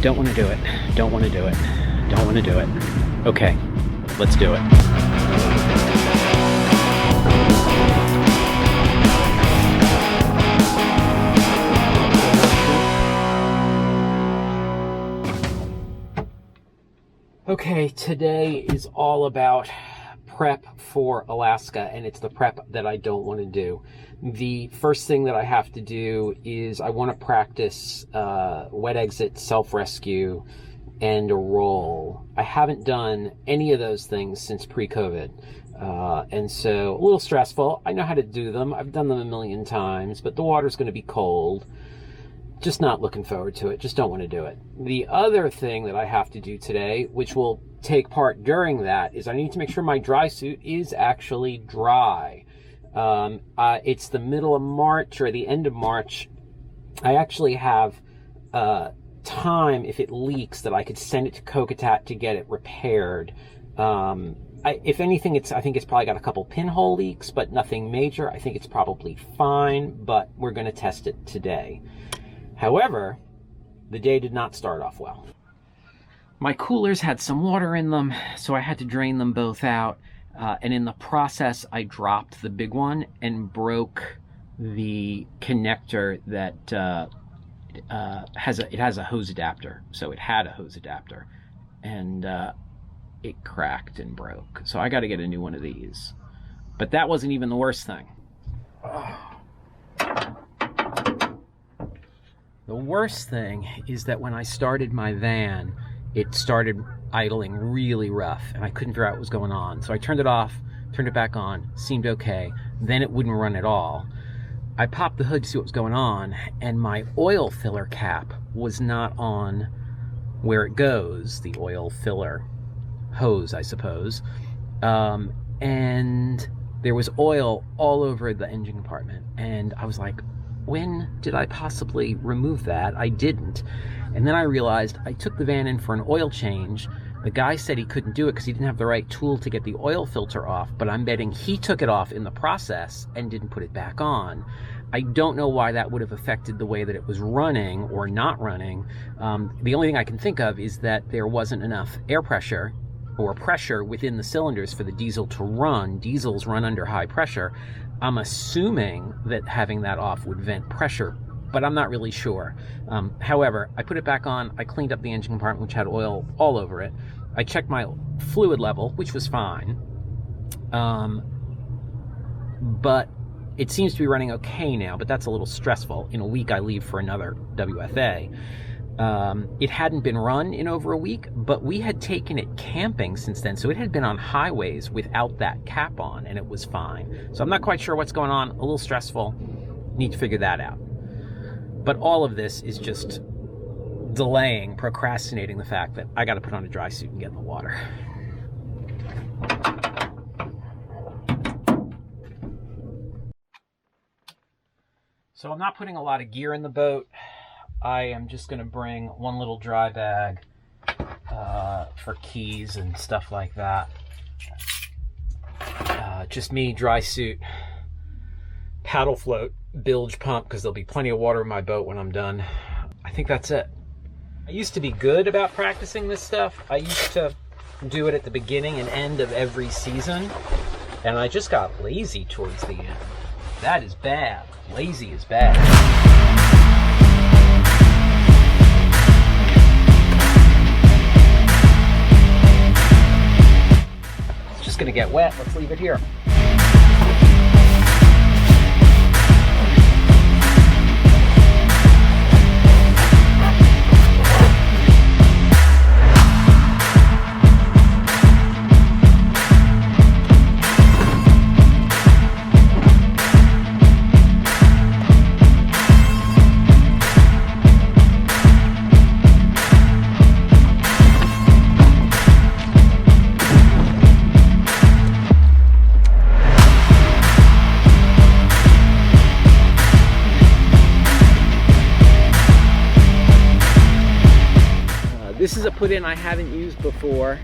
Don't want to do it. Don't want to do it. Don't want to do it. Okay, let's do it. Okay, today is all about prep for Alaska, and it's the prep that I don't want to do. The first thing that I have to do is I want to practice wet exit, self-rescue, and a roll. I haven't done any of those things since pre-COVID, and so a little stressful. I know how to do them. I've done them a million times, but the water's going to be cold. Just not looking forward to it. Just don't want to do it. The other thing that I have to do today, which will take part during that, is I need to make sure my dry suit is actually dry. It's the middle of March or the end of March. I actually have time, if it leaks, that I could send it to Kokatat to get it repaired. If anything, I think it's probably got a couple pinhole leaks, but nothing major. I think it's probably fine, but we're going to test it today. However, the day did not start off well. My coolers had some water in them, so I had to drain them both out. And in the process, I dropped the big one and broke the connector that has a hose adapter. So it had a hose adapter, and it cracked and broke. So I got to get a new one of these. But that wasn't even the worst thing. The worst thing is that when I started my van, it started idling really rough, and I couldn't figure out what was going on. So I turned it off, turned it back on, seemed okay. Then it wouldn't run at all. I popped the hood to see what was going on, and my oil filler cap was not on where it goes, the oil filler hose, I suppose. And there was oil all over the engine compartment, and I was like, when did I possibly remove that? I didn't. And then I realized I took the van in for an oil change. The guy said he couldn't do it because he didn't have the right tool to get the oil filter off, but I'm betting he took it off in the process and didn't put it back on. I don't know why that would have affected the way that it was running or not running. The only thing I can think of is that there wasn't enough air pressure or pressure within the cylinders for the diesel to run. Diesels run under high pressure. I'm assuming that having that off would vent pressure, but I'm not really sure. However, I put it back on, I cleaned up the engine compartment, which had oil all over it. I checked my fluid level, which was fine. But it seems to be running okay now, but that's a little stressful. In a week, I leave for another WFA. It hadn't been run in over a week, but we had taken it camping since then, so it had been on highways without that cap on, and it was fine. So I'm not quite sure what's going on. A little stressful. Need to figure that out. But all of this is just delaying, procrastinating the fact that I got to put on a dry suit and get in the water. So I'm not putting a lot of gear in the boat. I am just going to bring one little dry bag for keys and stuff like that. Just me, dry suit, paddle float, bilge pump, because there'll be plenty of water in my boat when I'm done. I think that's it. I used to be good about practicing this stuff. I used to do it at the beginning and end of every season, and I just got lazy towards the end. That is bad. Lazy is bad. Gonna get wet. Let's leave it here. This is a put-in I haven't used before,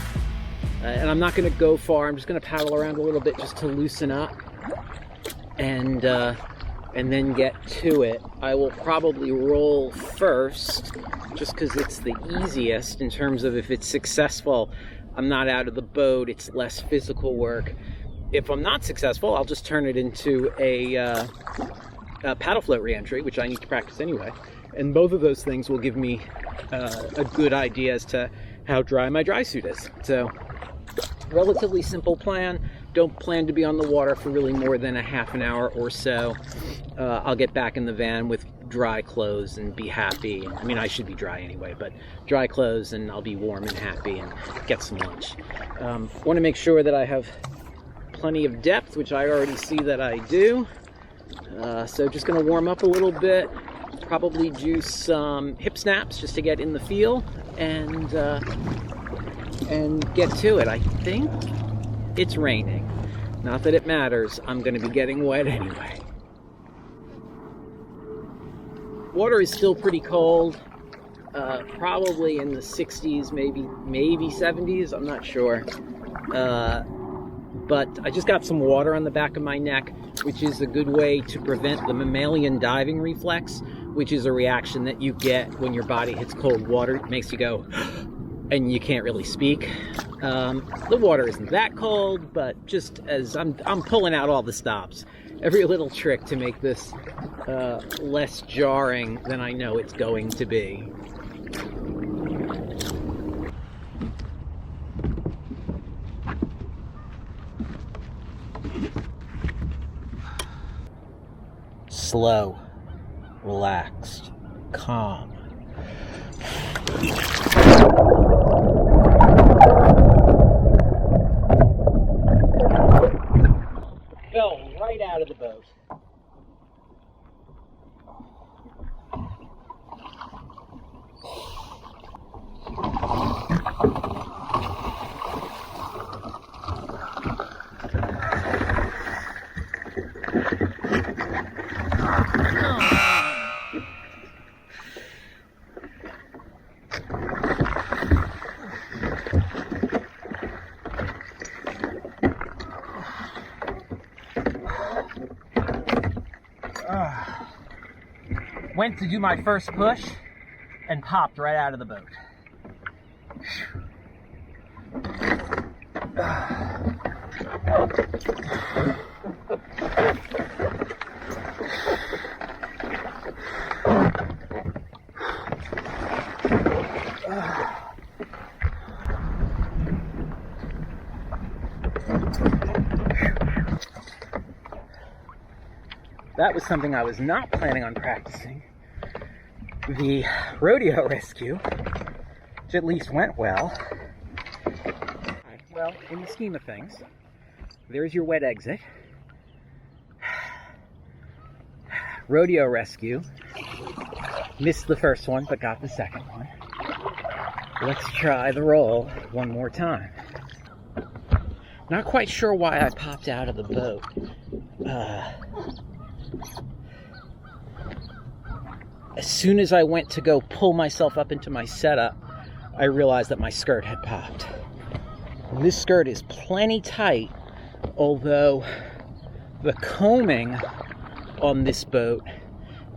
and I'm not going to go far. I'm just going to paddle around a little bit just to loosen up and and then get to it. I will probably roll first, just because it's the easiest in terms of if it's successful, I'm not out of the boat, it's less physical work. If I'm not successful, I'll just turn it into a paddle float reentry, which I need to practice anyway. And both of those things will give me a good idea as to how dry my dry suit is. So, relatively simple plan. Don't plan to be on the water for really more than a half an hour or so. I'll get back in the van with dry clothes and be happy. I mean, I should be dry anyway, but dry clothes, and I'll be warm and happy and get some lunch. Want to make sure that I have plenty of depth, which I already see that I do. So just going to warm up a little bit, probably do some hip snaps just to get in the feel, and get to it. I think it's raining. Not that it matters, I'm going to be getting wet anyway. Water is still pretty cold, probably in the 60s, maybe 70s, I'm not sure. But I just got some water on the back of my neck, which is a good way to prevent the mammalian diving reflex, which is a reaction that you get when your body hits cold water. It makes you go, and you can't really speak. The water isn't that cold, but just as I'm pulling out all the stops, every little trick to make this less jarring than I know it's going to be. Slow, relaxed, calm. Fell right out of the boat. Went to do my first push and popped right out of the boat. That was something I was not planning on practicing. The rodeo rescue, which at least went well. Well, in the scheme of things, there's your wet exit. Rodeo rescue. Missed the first one, but got the second one. Let's try the roll one more time. Not quite sure why I popped out of the boat. As soon as I went to go pull myself up into my setup, I realized that my skirt had popped. And this skirt is plenty tight, although the combing on this boat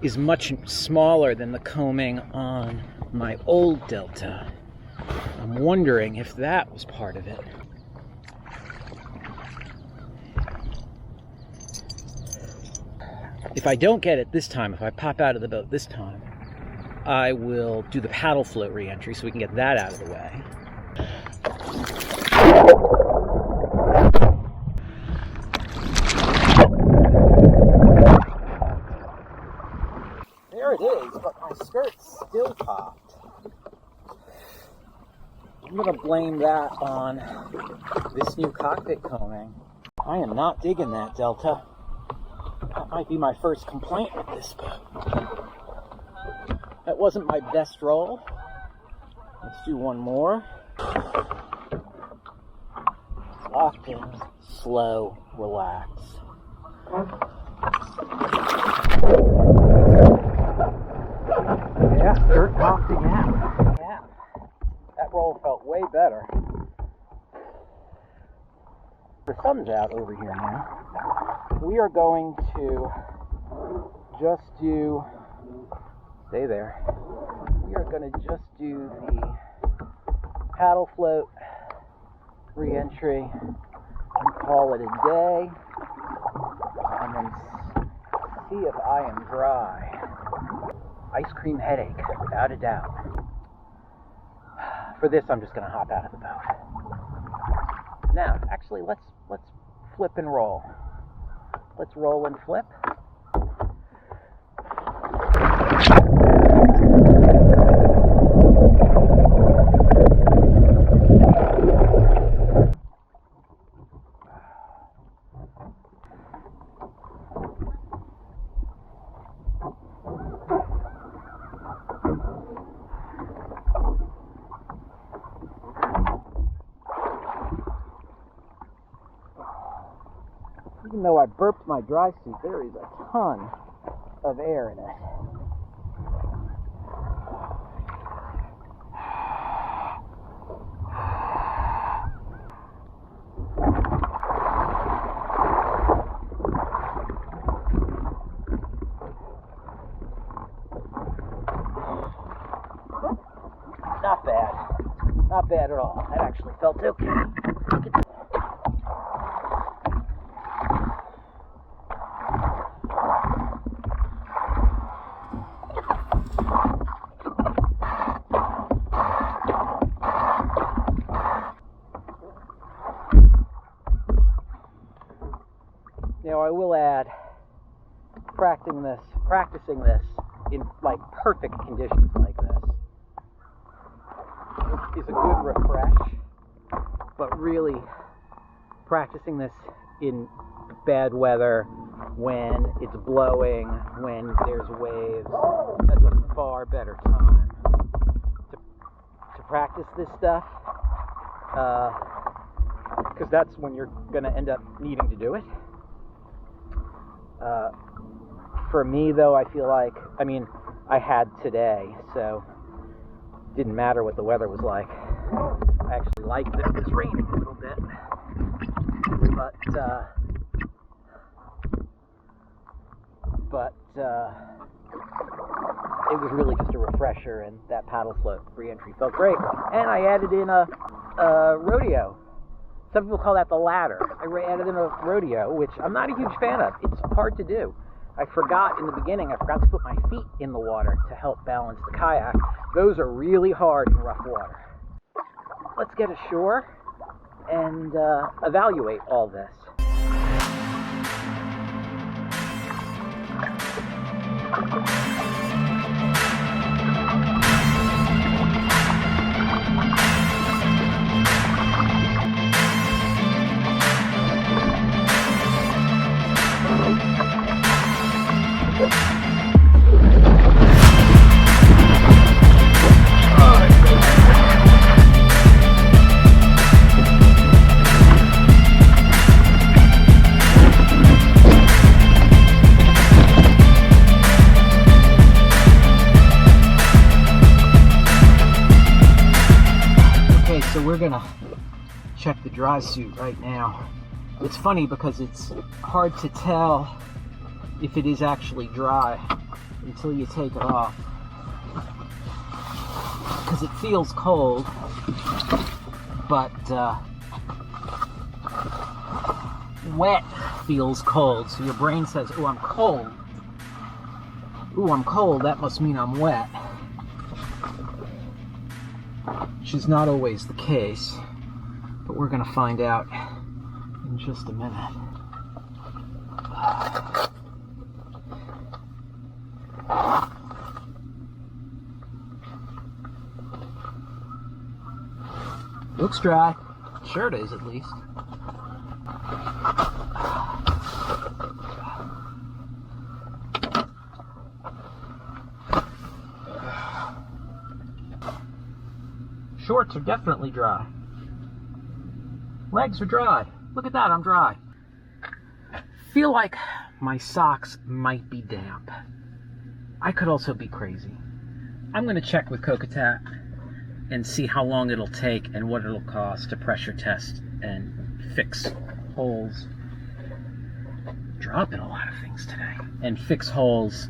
is much smaller than the combing on my old Delta. I'm wondering if that was part of it. If I don't get it this time, if I pop out of the boat this time, I will do the paddle float re-entry so we can get that out of the way. There it is, but my skirt still popped. I'm going to blame that on this new cockpit combing. I am not digging that, Delta. That might be my first complaint with this boat. That wasn't my best roll. Let's do one more. Locked in, slow, relax. Yeah, skirt popped again. Yeah, that roll felt way better. The sun's out over here now. We are going to just do, stay there, we are going to just do the paddle float re-entry and call it a day, and then see if I am dry. Ice cream headache, without a doubt. For this, I'm just going to hop out of the boat. Now, actually, let's flip and roll. Let's roll and flip. Even though I burped my dry suit, there is a ton of air in it. Not bad. Not bad at all. That actually felt okay. Now I will add, practicing this in like perfect conditions like this is a good refresh, but really practicing this in bad weather, when it's blowing, when there's waves, that's a far better time to practice this stuff, because that's when you're going to end up needing to do it. For me, though, I feel like, I mean, I had today, so it didn't matter what the weather was like. I actually liked that it was raining a little bit, but it was really just a refresher, and that paddle float re-entry felt great. And I added in a rodeo. Some people call that the ladder. I added in a rodeo, which I'm not a huge fan of. It's hard to do. I forgot in the beginning, I forgot to put my feet in the water to help balance the kayak. Those are really hard in rough water. Let's get ashore and evaluate all this. So we're gonna check the dry suit right now. It's funny because it's hard to tell if it is actually dry until you take it off, because it feels cold, but wet feels cold. So your brain says, "Oh, I'm cold. Ooh, I'm cold. That must mean I'm wet." Which is not always the case, but we're going to find out in just a minute. Looks dry. Sure it is, at least. Shorts are definitely dry. Legs are dry. Look at that, I'm dry. Feel like my socks might be damp. I could also be crazy. I'm going to check with Kokatat and see how long it'll take and what it'll cost to pressure test and fix holes. Dry. dropping a lot of things today. And fix holes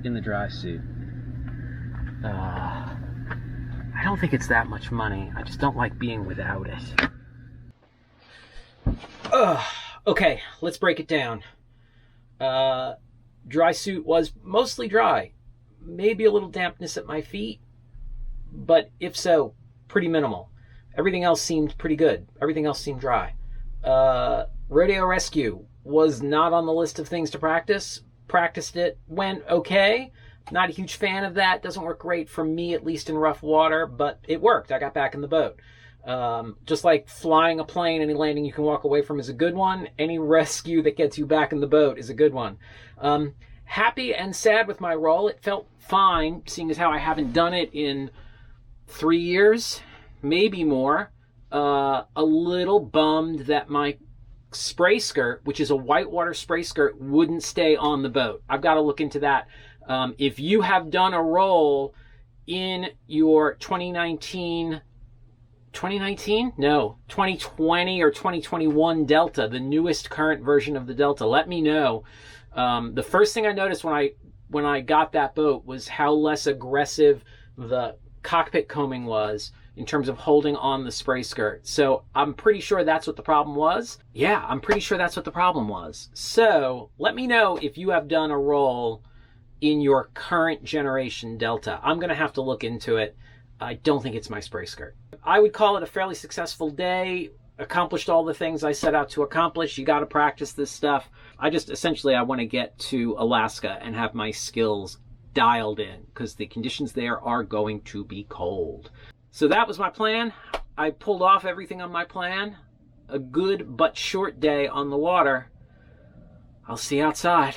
in the dry suit. I don't think it's that much money. I just don't like being without it. Okay, let's break it down. Dry suit was mostly dry. Maybe a little dampness at my feet, but if so, pretty minimal. Everything else seemed pretty good. Everything else seemed dry. Rodeo rescue was not on the list of things to practice. Practiced it, went okay. Not a huge fan of that. Doesn't work great for me, at least in rough water, but it worked. I got back in the boat. Just like flying a plane, any landing you can walk away from is a good one. Any rescue that gets you back in the boat is a good one. Happy and sad with my roll. It felt fine, seeing as how I haven't done it in 3 years, maybe more. A little bummed that my spray skirt, which is a whitewater spray skirt, wouldn't stay on the boat. I've got to look into that. If you have done a roll in your 2020 or 2021 Delta, the newest current version of the Delta, let me know. The first thing I noticed when I got that boat was how less aggressive the cockpit combing was in terms of holding on the spray skirt. So I'm pretty sure that's what the problem was. Yeah, I'm pretty sure that's what the problem was. So let me know if you have done a roll in your current generation Delta. I'm going to have to look into it. I don't think it's my spray skirt. I would call it a fairly successful day. Accomplished all the things I set out to accomplish. You got to practice this stuff. I want to get to Alaska and have my skills dialed in because the conditions there are going to be cold. So that was my plan. I pulled off everything on my plan. A good but short day on the water. I'll see you outside.